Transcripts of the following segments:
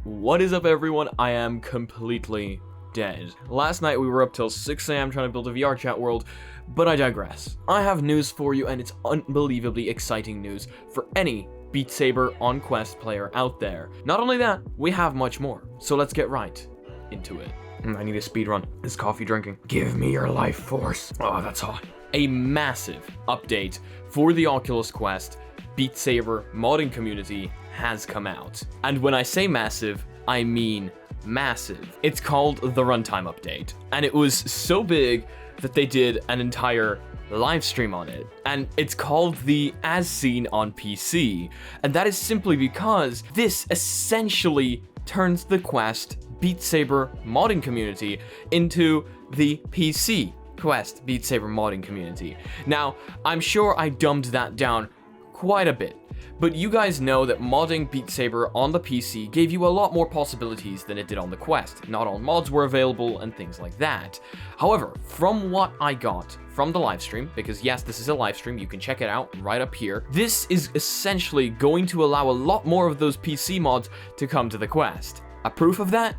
What is up, everyone? I am completely dead. Last night we were up till 6 AM trying to build a VR chat world, but I digress. I have news for you, and it's unbelievably exciting news for any Beat Saber on Quest player out there. Not only that, we have much more, so let's get right into it. I need a speed run. This coffee drinking. Give me your life force. Oh, that's hot. A massive update for the Oculus Quest Beat Saber modding community has come out. And when I say massive, I mean massive. It's called the Runtime Update, and it was so big that they did an entire live stream on it. And it's called the As Seen on PC, and that is simply because this essentially turns the Quest Beat Saber modding community into the PC Quest Beat Saber modding community. Now, I'm sure I dumbed that down quite a bit, but you guys know that modding Beat Saber on the PC gave you a lot more possibilities than it did on the Quest. Not all mods were available and things like that. However, from what I got from the live stream, because yes, this is a live stream, you can check it out right up here, this is essentially going to allow a lot more of those PC mods to come to the Quest. A proof of that?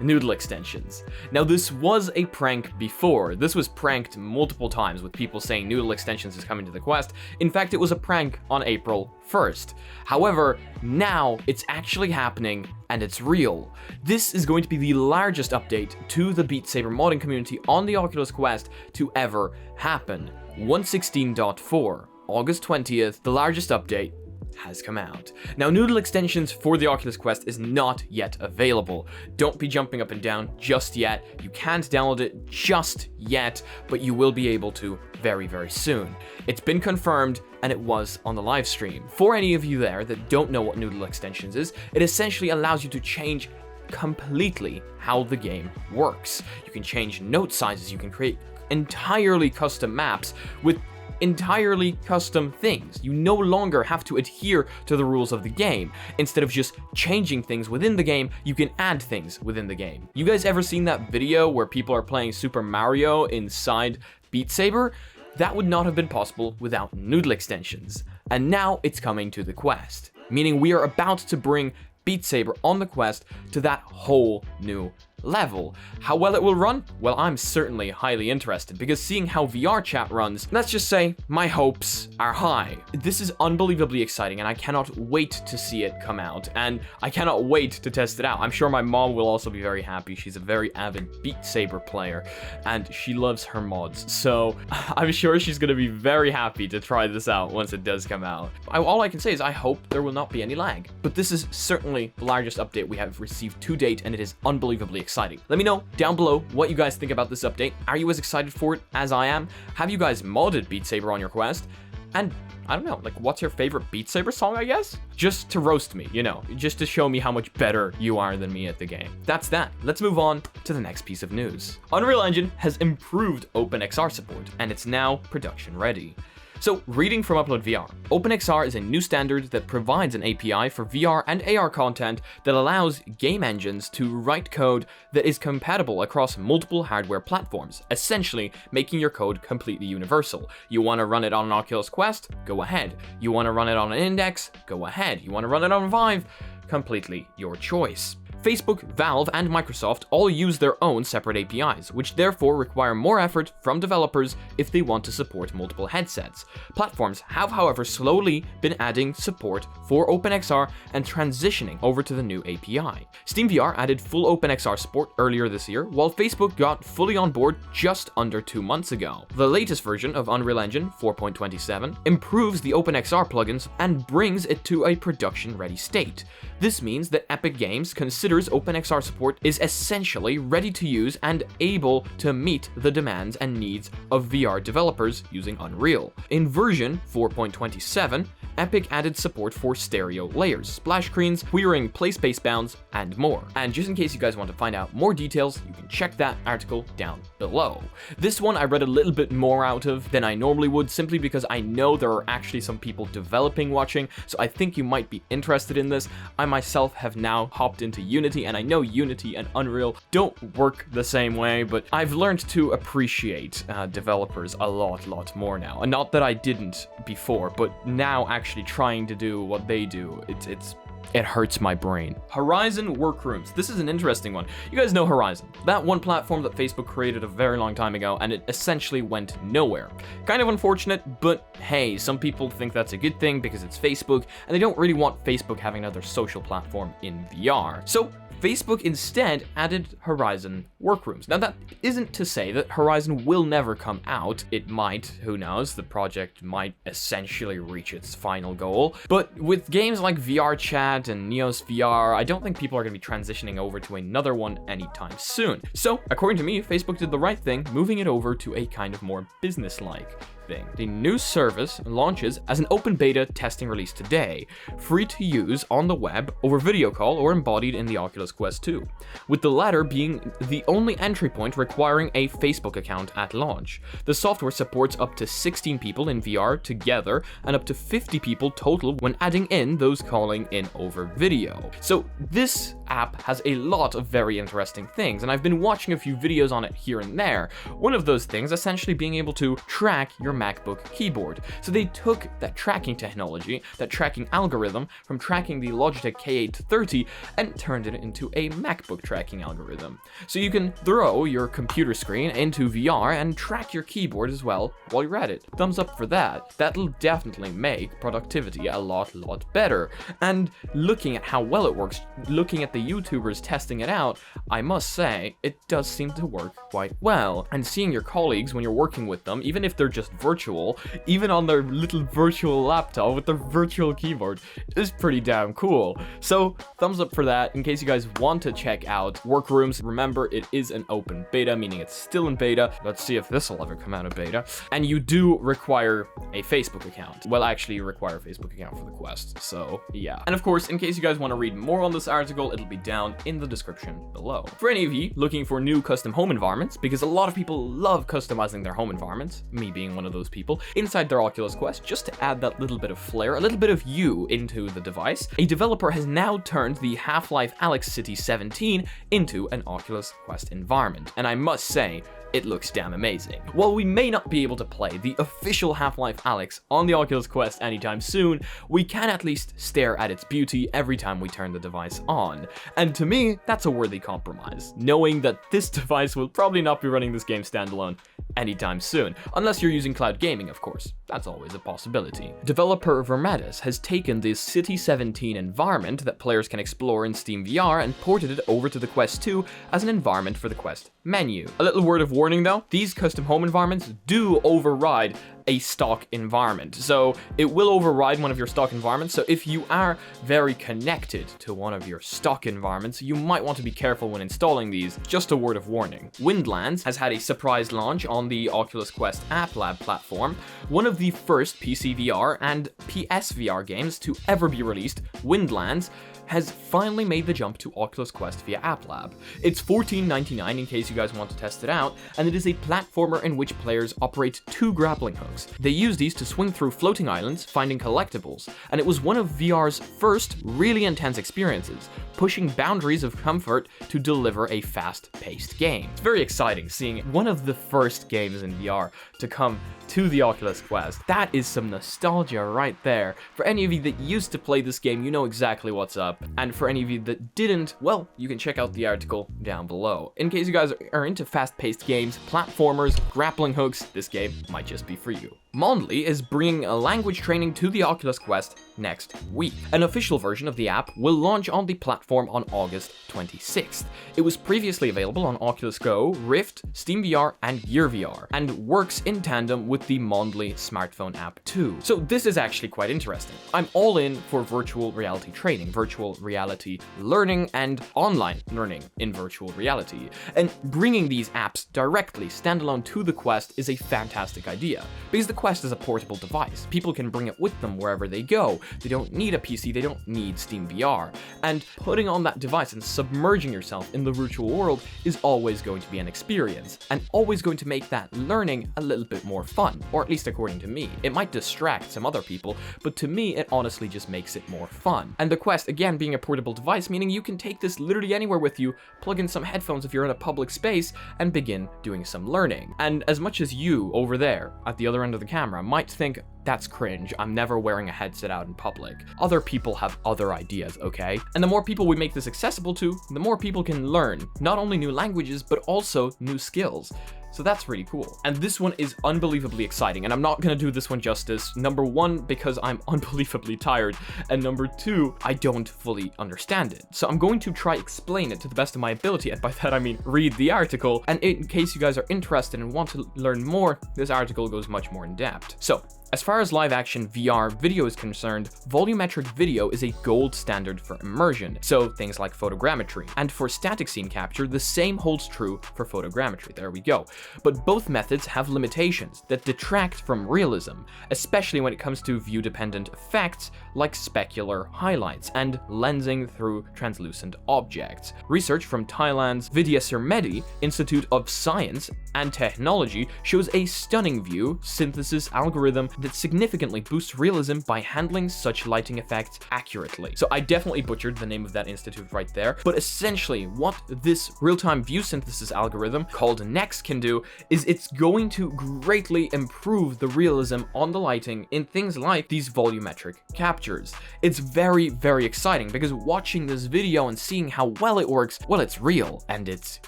Noodle Extensions. Now, this was a prank before. This was pranked multiple times with people saying Noodle Extensions is coming to the Quest. In fact, it was a prank on April 1st. However, now it's actually happening and it's real. This is going to be the largest update to the Beat Saber modding community on the Oculus Quest to ever happen. 1.16.4, August 20th, the largest update has come out. Now, Noodle Extensions for the Oculus Quest is not yet available. Don't be jumping up and down just yet. You can't download it just yet, but you will be able to very, very soon. It's been confirmed, and it was on the live stream. For any of you there that don't know what Noodle Extensions is, it essentially allows you to change completely how the game works. You can change note sizes, you can create entirely custom maps with entirely custom things. You no longer have to adhere to the rules of the game. Instead of just changing things within the game, you can add things within the game. You guys ever seen that video where people are playing Super Mario inside Beat Saber? That would not have been possible without Noodle Extensions. And now it's coming to the Quest, meaning we are about to bring Beat Saber on the Quest to that whole new level. How well it will run? Well, I'm certainly highly interested, because seeing how VR chat runs, let's just say my hopes are high. This is unbelievably exciting, and I cannot wait to see it come out, and I cannot wait to test it out. I'm sure my mom will also be very happy. She's a very avid Beat Saber player, and she loves her mods, so I'm sure she's gonna be very happy to try this out once it does come out. All I can say is I hope there will not be any lag, but this is certainly the largest update we have received to date, and it is unbelievably exciting. Let me know down below what you guys think about this update. Are you as excited for it as I am? Have you guys modded Beat Saber on your Quest? And I don't know, like, what's your favorite Beat Saber song, I guess? Just to roast me, you know, just to show me how much better you are than me at the game. That's that. Let's move on to the next piece of news. Unreal Engine has improved OpenXR support, and it's now production ready. So, reading from Upload VR, OpenXR is a new standard that provides an API for VR and AR content that allows game engines to write code that is compatible across multiple hardware platforms, essentially making your code completely universal. You want to run it on an Oculus Quest? Go ahead. You want to run it on an Index? Go ahead. You want to run it on Vive? Completely your choice. Facebook, Valve, and Microsoft all use their own separate APIs, which therefore require more effort from developers if they want to support multiple headsets. Platforms have, however, slowly been adding support for OpenXR and transitioning over to the new API. SteamVR added full OpenXR support earlier this year, while Facebook got fully on board just under 2 months ago. The latest version of Unreal Engine 4.27 improves the OpenXR plugins and brings it to a production-ready state. This means that Epic Games considers OpenXR support is essentially ready to use and able to meet the demands and needs of VR developers using Unreal. In version 4.27, Epic added support for stereo layers, splash screens, querying play space bounds, and more. And just in case you guys want to find out more details, you can check that article down below. This one I read a little bit more out of than I normally would, simply because I know there are actually some people developing watching, so I think you might be interested in this. I myself have now hopped into Unity, and I know Unity and Unreal don't work the same way, but I've learned to appreciate developers a lot more now. And not that I didn't before, but now actually trying to do what they do, it's It hurts my brain. Horizon Workrooms. This is an interesting one. You guys know Horizon, that one platform that Facebook created a very long time ago, and it essentially went nowhere. Kind of unfortunate, but hey, some people think that's a good thing because it's Facebook, and they don't really want Facebook having another social platform in VR. So Facebook instead added Horizon Workrooms. Now that isn't to say that Horizon will never come out. It might, who knows, the project might essentially reach its final goal. But with games like VR Chat and Neos VR, I don't think people are going to be transitioning over to another one anytime soon. So, according to me, Facebook did the right thing, moving it over to a kind of more business-like thing. The new service launches as an open beta testing release today, free to use on the web, over video call, or embodied in the Oculus Quest 2, with the latter being the only entry point requiring a Facebook account at launch. The software supports up to 16 people in VR together and up to 50 people total when adding in those calling in over video. So this app has a lot of very interesting things, and I've been watching a few videos on it here and there. One of those things essentially being able to track your MacBook keyboard. So they took that tracking technology, that tracking algorithm from tracking the Logitech K830 and turned it into a MacBook tracking algorithm. So you can throw your computer screen into VR and track your keyboard as well while you're at it. Thumbs up for that. That'll definitely make productivity a lot better. And looking at how well it works, looking at the YouTubers testing it out, I must say, it does seem to work quite well. And seeing your colleagues when you're working with them, even if they're just virtual, even on their little virtual laptop with their virtual keyboard, is pretty damn cool. So thumbs up for that. In case you guys want to check out Workrooms, remember it is an open beta, meaning it's still in beta. Let's see if this will ever come out of beta. And you do require a Facebook account. Well, actually you require a Facebook account for the Quest, so yeah. And of course, in case you guys want to read more on this article, it'll be down in the description below. For any of you looking for new custom home environments, because a lot of people love customizing their home environments, me being one of those people, inside their Oculus Quest, just to add that little bit of flair, a little bit of you into the device, a developer has now turned the Half-Life Alyx City 17 into an Oculus Quest environment. And I must say, it looks damn amazing. While we may not be able to play the official Half-Life Alyx on the Oculus Quest anytime soon, we can at least stare at its beauty every time we turn the device on. And to me, that's a worthy compromise, knowing that this device will probably not be running this game standalone anytime soon, unless you're using cloud gaming, of course. That's always a possibility. Developer Vermetis has taken this City 17 environment that players can explore in Steam VR and ported it over to the Quest 2 as an environment for the Quest menu. A little word of warning though, these custom home environments do override a stock environment. So it will override one of your stock environments. So if you are very connected to one of your stock environments, you might want to be careful when installing these. Just a word of warning. Windlands has had a surprise launch on the Oculus Quest App Lab platform. One of the first PC VR and PS VR games to ever be released, Windlands has finally made the jump to Oculus Quest via App Lab. It's $14.99 in case you guys want to test it out, and it is a platformer in which players operate 2 grappling hooks. They use these to swing through floating islands, finding collectibles, and it was one of VR's first really intense experiences, pushing boundaries of comfort to deliver a fast-paced game. It's very exciting seeing one of the first games in VR to come to the Oculus Quest. That is some nostalgia right there. For any of you that used to play this game, you know exactly what's up. And for any of you that didn't, well, you can check out the article down below. In case you guys are into fast-paced games, platformers, grappling hooks, this game might just be for you. Mondly is bringing a language training to the Oculus Quest next week. An official version of the app will launch on the platform on August 26th. It was previously available on Oculus Go, Rift, Steam VR, and Gear VR, and works in tandem with the Mondly smartphone app too. So this is actually quite interesting. I'm all in for virtual reality training, virtual reality learning, and online learning in virtual reality. And bringing these apps directly standalone to the Quest is a fantastic idea, because the Quest is a portable device. People can bring it with them wherever they go. They don't need a PC, they don't need Steam VR. And putting on that device and submerging yourself in the virtual world is always going to be an experience, and always going to make that learning a little bit more fun, or at least according to me. It might distract some other people, but to me, it honestly just makes it more fun. And the Quest, again, being a portable device, meaning you can take this literally anywhere with you, plug in some headphones if you're in a public space, and begin doing some learning. And as much as you, over there, at the other end of the camera, might think, that's cringe, I'm never wearing a headset out in public, other people have other ideas, okay? And the more people we make this accessible to, the more people can learn, not only new languages, but also new skills. So that's really cool. And this one is unbelievably exciting, and I'm not gonna do this one justice. Number one, because I'm unbelievably tired, and number two, I don't fully understand it. So I'm going to try explain it to the best of my ability, and by that I mean read the article, and in case you guys are interested and want to learn more, this article goes much more in depth. So, as far as live action VR video is concerned, volumetric video is a gold standard for immersion, so things like photogrammetry. And for static scene capture, the same holds true for photogrammetry, there we go. But both methods have limitations that detract from realism, especially when it comes to view-dependent effects like specular highlights and lensing through translucent objects. Research from Thailand's Vidyasermedi Institute of Science and Technology shows a stunning view synthesis algorithm that significantly boosts realism by handling such lighting effects accurately. So I definitely butchered the name of that institute right there, but essentially what this real-time view synthesis algorithm called NEXT can do is it's going to greatly improve the realism on the lighting in things like these volumetric captures. It's very, very exciting because watching this video and seeing how well it works, well, it's real and it's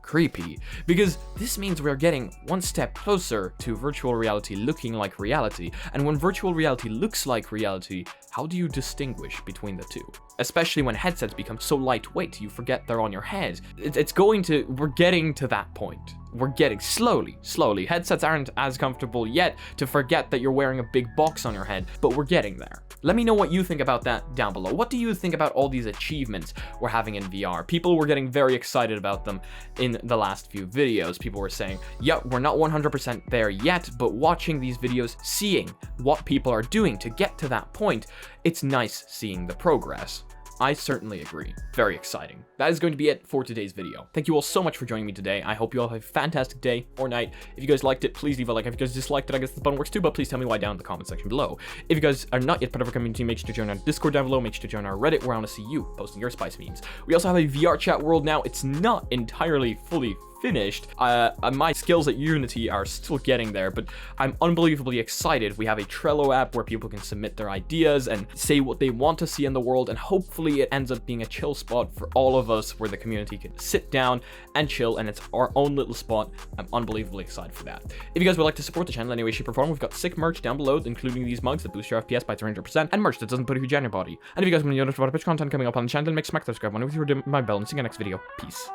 creepy, because this means we're getting one step closer to virtual reality looking like reality. And when virtual reality looks like reality, how do you distinguish between the two? Especially when headsets become so lightweight, you forget they're on your head. We're getting to that point. We're getting slowly. Headsets aren't as comfortable yet to forget that you're wearing a big box on your head, but we're getting there. Let me know what you think about that down below. What do you think about all these achievements we're having in VR? People were getting very excited about them in the last few videos. People were saying, yeah, we're not 100% there yet, but watching these videos, seeing what people are doing to get to that point, it's nice seeing the progress. I certainly agree. Very exciting. That is going to be it for today's video. Thank you all so much for joining me today. I hope you all have a fantastic day or night. If you guys liked it, please leave a like. If you guys disliked it, I guess the button works too, but please tell me why down in the comment section below. If you guys are not yet part of our community, make sure to join our Discord down below. Make sure to join our Reddit, where I want to see you posting your spice memes. We also have a VR chat world now. It's not entirely fully finished. My skills at Unity are still getting there, but I'm unbelievably excited. We have a Trello app where people can submit their ideas and say what they want to see in the world, and hopefully it ends up being a chill spot for all of us where the community can sit down and chill, and it's our own little spot. I'm unbelievably excited for that. If you guys would like to support the channel in any way, shape, or form, we've got sick merch down below, including these mugs that boost your FPS by 300%, and merch that doesn't put a huge on your body. And if you guys want to notice about Twitch content coming up on the channel, then make smack that subscribe button with your my bell, and see you in the next video. Peace.